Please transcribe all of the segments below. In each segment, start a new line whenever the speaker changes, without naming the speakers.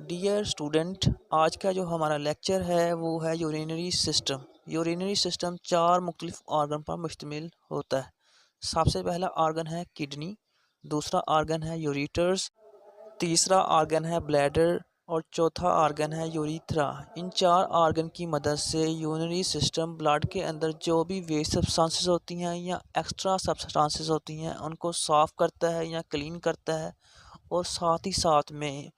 Dear student, आज का जो हमारा लेक्चर है वो है यूरिनरी सिस्टम। यूरिनरी सिस्टम चार मुख्तलिफ आर्गन पर मुश्तमिल होता है। सबसे पहला आर्गन है किडनी, दूसरा आर्गन है यूरेटर्स, तीसरा आर्गन है ब्लैडर और चौथा आर्गन है यूरिथ्रा। इन चार आर्गन की मदद से यूरिनरी सिस्टम ब्लड के अंदर जो भी वेस्ट सब्सटेंसेस होती हैं या एक्स्ट्रा सब्सटेंसेस होती हैं उनको साफ़ करता है या क्लीन करता है, और साथ ही साथ में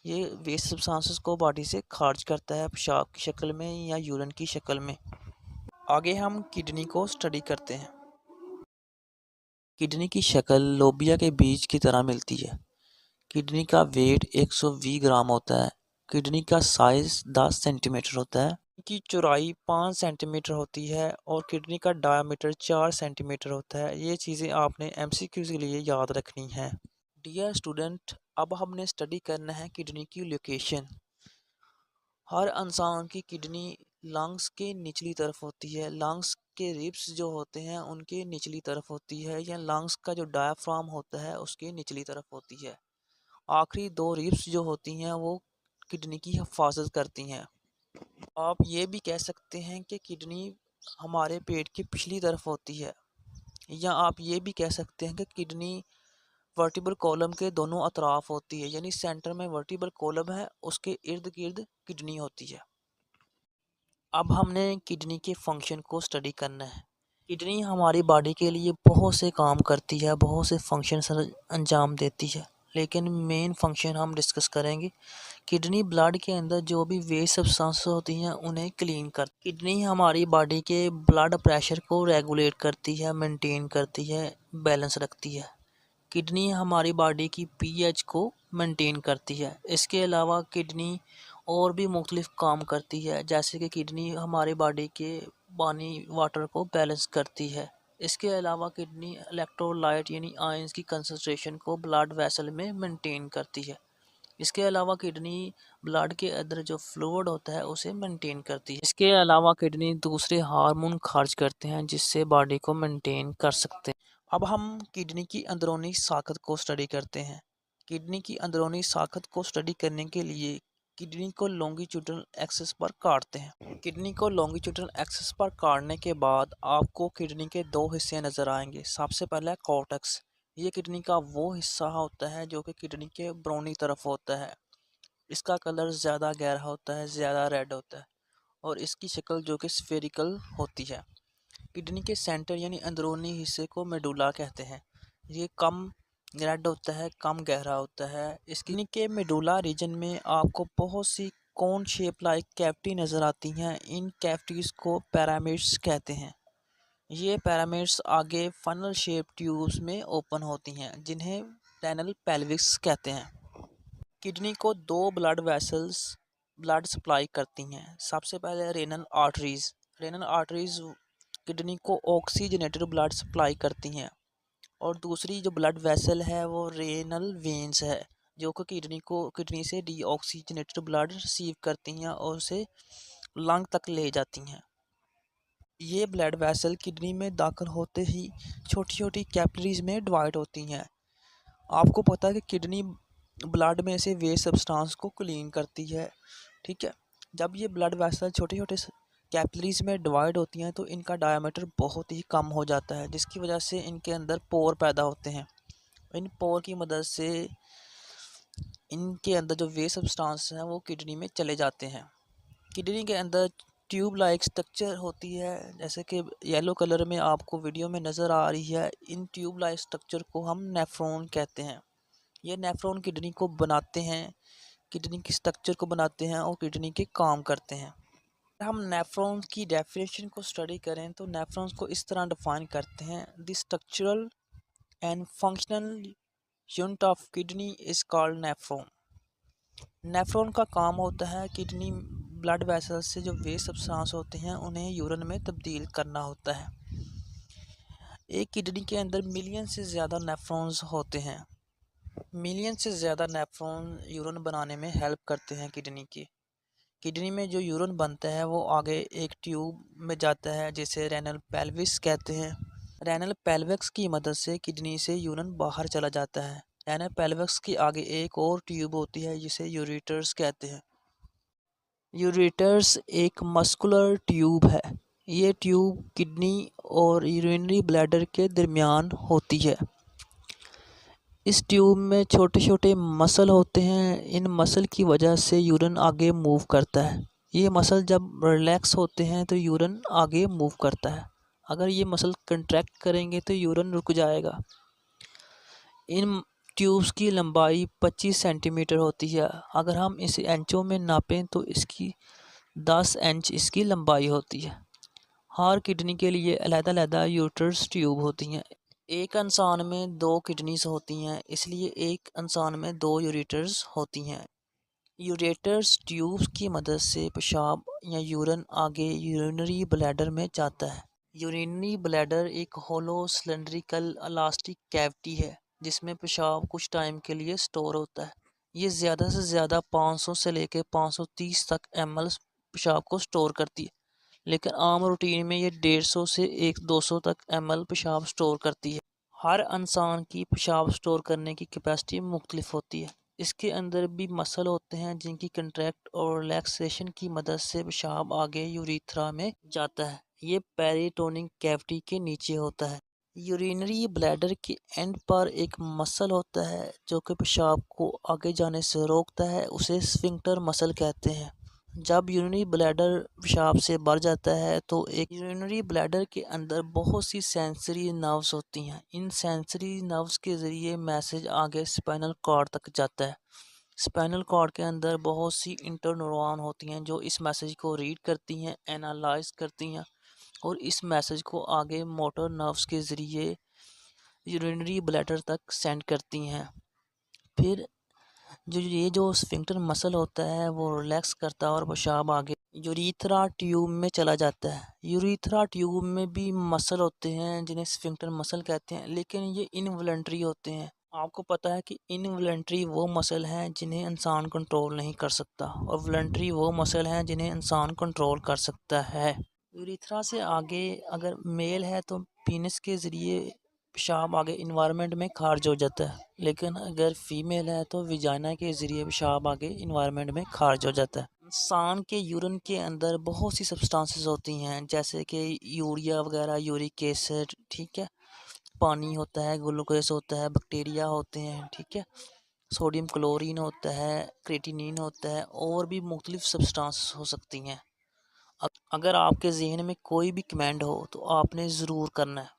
ये वेस्ट सब्सटेंसेस को बॉडी से खारिज करता है पेशाब की शक्ल में या यूरिन की शक्ल में। आगे हम किडनी को स्टडी करते हैं। किडनी की शक्ल लोबिया के बीज की तरह मिलती है। किडनी का वेट 120 ग्राम होता है। किडनी का साइज़ 10 सेंटीमीटर होता है। की चौड़ाई 5 सेंटीमीटर होती है और किडनी का डायमीटर 4 सेंटीमीटर होता है। ये चीज़ें आपने एमसीक्यूज़ के लिए याद रखनी है। डियर स्टूडेंट, अब हमने स्टडी करना है किडनी की लोकेशन। हर इंसान की किडनी लंग्स के निचली तरफ होती है। लंग्स के रिब्स जो होते हैं उनके निचली तरफ होती है, या लंग्स का जो डायाफ्राम होता है उसके निचली तरफ होती है। आखिरी दो रिब्स जो होती हैं वो किडनी की हिफाजत करती हैं। आप ये भी कह सकते हैं कि किडनी हमारे पेट की पिछली तरफ होती है, या आप ये भी कह सकते हैं कि किडनी वर्टिब्रल कॉलम के दोनों अतराफ होती है, यानी सेंटर में वर्टिब्रल कॉलम है, उसके इर्द गिर्द किडनी होती है। अब हमने किडनी के फंक्शन को स्टडी करना है। किडनी हमारी बॉडी के लिए बहुत से काम करती है, बहुत से फंक्शन अंजाम देती है, लेकिन मेन फंक्शन हम डिस्कस करेंगे। किडनी ब्लड के अंदर जो भी वेस्ट सब्सटेंसेस होती हैं उन्हें क्लीन कर। किडनी हमारी बॉडी के ब्लड प्रेशर को रेगुलेट करती है, मेंटेन करती है, बैलेंस रखती है। किडनी हमारी बॉडी की पीएच को मेंटेन करती है। इसके अलावा किडनी और भी मुख्तलिफ काम करती है, जैसे कि किडनी हमारी बॉडी के पानी वाटर को बैलेंस करती है। इसके अलावा किडनी इलेक्ट्रोलाइट यानी आयंस की कंसंट्रेशन को ब्लड वेसल में मेंटेन करती है। इसके अलावा किडनी ब्लड के अंदर जो फ्लूइड होता है उसे मेंटेन करती है। इसके अलावा किडनी दूसरे हार्मोन खारिज करते हैं जिससे बॉडी को मेंटेन कर सकते हैं। अब हम किडनी की अंदरूनी साखत को स्टडी करते हैं। किडनी की अंदरूनी साखत को स्टडी करने के लिए किडनी को लॉन्गिट्यूडनल एक्सिस पर काटते हैं। किडनी को लॉन्गिट्यूडनल एक्सिस पर काटने के बाद आपको किडनी के दो हिस्से नज़र आएंगे। सबसे पहला है कॉर्टेक्स। ये किडनी का वो हिस्सा होता है जो कि किडनी के ब्रोनी तरफ होता है। इसका कलर ज़्यादा गहरा होता है, ज़्यादा रेड होता है, और इसकी शक्ल जो कि स्फेरिकल होती है। किडनी के सेंटर यानी अंदरूनी हिस्से को मेडुला कहते हैं। ये कम रेड होता है, कम गहरा होता है। इस किडनी के मेडुला रीजन में आपको बहुत सी कोन शेप लाइक कैविटी नज़र आती हैं। इन कैविटीज़ को पिरामिड्स कहते हैं। ये पिरामिड्स आगे फनल शेप ट्यूब्स में ओपन होती हैं जिन्हें रेनल पेल्विक्स कहते हैं। किडनी को दो ब्लड वेसल्स ब्लड सप्लाई करती हैं। सबसे पहले renal arteries. Renal arteries kidney को ऑक्सीजनेटेड ब्लड सप्लाई करती हैं, और दूसरी जो ब्लड वेसल है वो रेनल वेन्स है जो कि किडनी से डीऑक्सीजनेटेड ब्लड रिसीव करती हैं और उसे लंग तक ले जाती हैं। ये ब्लड वेसल किडनी में दाखिल होते ही छोटी छोटी कैपिलरीज में डिवाइड होती हैं। आपको पता है कि किडनी ब्लड में से वेस्ट सब्सटेंस को क्लीन करती है, ठीक है। जब ये ब्लड वेसल छोटे छोटे कैपिलरीज में डिवाइड होती हैं तो इनका डायमीटर बहुत ही कम हो जाता है, जिसकी वजह से इनके अंदर पोर पैदा होते हैं। इन पोर की मदद से इनके अंदर जो वेस्ट सब्सटेंस हैं वो किडनी में चले जाते हैं। किडनी के अंदर ट्यूब लाइक स्ट्रक्चर होती है, जैसे कि येलो कलर में आपको वीडियो में नज़र आ रही है। इन ट्यूब लाइक स्ट्रक्चर को हम नेफ्रॉन कहते हैं। ये नेफ्रॉन किडनी को बनाते हैं, किडनी की स्ट्रक्चर को बनाते हैं और किडनी के काम करते हैं। हम नेफ्रॉन्स की डेफिनेशन को स्टडी करें तो नेफ्रॉन्स को इस तरह डिफाइन करते हैं: the structural and functional unit of kidney is called nephron. Nephron का काम होता है किडनी ब्लड वेसल से जो वेस्ट सब्सटेंस होते हैं उन्हें यूरिन में तब्दील करना होता है। एक किडनी के अंदर मिलियन से ज़्यादा नेफ्रॉन्स होते हैं। मिलियन से ज़्यादा नेफ्रॉन यूरिन बनाने में हेल्प करते हैं किडनी की। किडनी में जो यूरिन बनता है वो आगे एक ट्यूब में जाता है जिसे रेनल पेल्विस कहते हैं। रेनल पेल्विक्स की मदद से किडनी से यूरिन बाहर चला जाता है। एनापेल्विक्स के आगे एक और ट्यूब होती है जिसे यूरेटर्स कहते हैं। यूरेटर्स एक मस्कुलर ट्यूब है। ये ट्यूब किडनी और यूरिनरी ब्लैडर के दरमियान होती है। इस ट्यूब में छोटे छोटे मसल होते हैं। इन मसल की वजह से यूरिन आगे मूव करता है। ये मसल जब रिलैक्स होते हैं तो यूरिन आगे मूव करता है। अगर ये मसल कंट्रैक्ट करेंगे तो यूरिन रुक जाएगा। इन ट्यूब्स की लंबाई 25 सेंटीमीटर होती है। अगर हम इसे इंचों में नापें तो इसकी 10 इंच इसकी लंबाई होती है। हर किडनी के लिए अलग-अलग यूरेटर्स ट्यूब होती हैं। एक इंसान में 2 किडनीज होती हैं, इसलिए एक इंसान में 2 यूरेटर्स होती हैं। यूरेटर्स ट्यूब्स की मदद से पेशाब या यूरिन आगे यूरिनरी ब्लैडर में जाता है। यूरिनरी ब्लैडर एक होलो सिलिंड्रिकल इलास्टिक कैविटी है जिसमें पेशाब कुछ टाइम के लिए स्टोर होता है। ये ज़्यादा से ज़्यादा 500 से लेकर 530 तक ml पेशाब को स्टोर करती है, लेकिन आम रूटीन में ये 150 से 200 तक ml पेशाब स्टोर करती है। हर इंसान की पेशाब स्टोर करने की कैपेसिटी मुख्तलिफ होती है। इसके अंदर भी मसल होते हैं जिनकी कंट्रैक्ट और रिलैक्सेशन की मदद से पेशाब आगे यूरेथ्रा में जाता है। ये पेरिटोनिक कैविटी के नीचे होता है। यूरिनरी ब्लैडर के एंड पर एक मसल होता है जो कि पेशाब को आगे जाने से रोकता है। उसे स्फिंक्टर मसल कहते हैं। जब यूरिनरी ब्लैडर पेशाब से भर जाता है तो एक यूरिनरी ब्लैडर के अंदर बहुत सी सेंसरी नर्व्स होती हैं। इन सेंसरी नर्व्स के ज़रिए मैसेज आगे स्पाइनल कॉर्ड तक जाता है। स्पाइनल कॉर्ड के अंदर बहुत सी इंटरन्यूरॉन होती हैं जो इस मैसेज को रीड करती हैं, एनालाइज करती हैं और इस मैसेज को आगे मोटर नर्व्स के ज़रिए यूरिनरी ब्लैडर तक सेंड करती हैं। फिर जो स्फिंक्टर मसल होता है वो रिलैक्स करता है और पेशाब आगे यूरेथ्रा ट्यूब में चला जाता है। यूरेथ्रा ट्यूब में भी मसल होते हैं जिन्हें स्फिंक्टर मसल कहते हैं, लेकिन ये इनवॉलंटरी होते हैं। आपको पता है कि इनवॉलंटरी वो मसल हैं जिन्हें इंसान कंट्रोल नहीं कर सकता और वॉलंटरी वो मसल हैं जिन्हें इंसान कंट्रोल कर सकता है। यूरेथ्रा से आगे अगर मेल है तो पीनस के ज़रिए पेशाब आगे इन्वायरमेंट में खारिज हो जाता है, लेकिन अगर फीमेल है तो विजाइना के ज़रिए पेशाब आगे इन्वायरमेंट में खारिज हो जाता है। इंसान के यूरिन के अंदर बहुत सी सब्सटेंसेस होती हैं जैसे कि यूरिया वगैरह, यूरिक एसिड, ठीक है, पानी होता है, ग्लूकोज होता है, बैक्टीरिया होते हैं, ठीक है, सोडियम क्लोरीन होता है, क्रेटिनिन होता है और भी मुख्तलिफ सब्सटेंसेस हो सकती हैं। अगर आपके जहन में कोई भी कमेंट हो तो आपने ज़रूर करना है।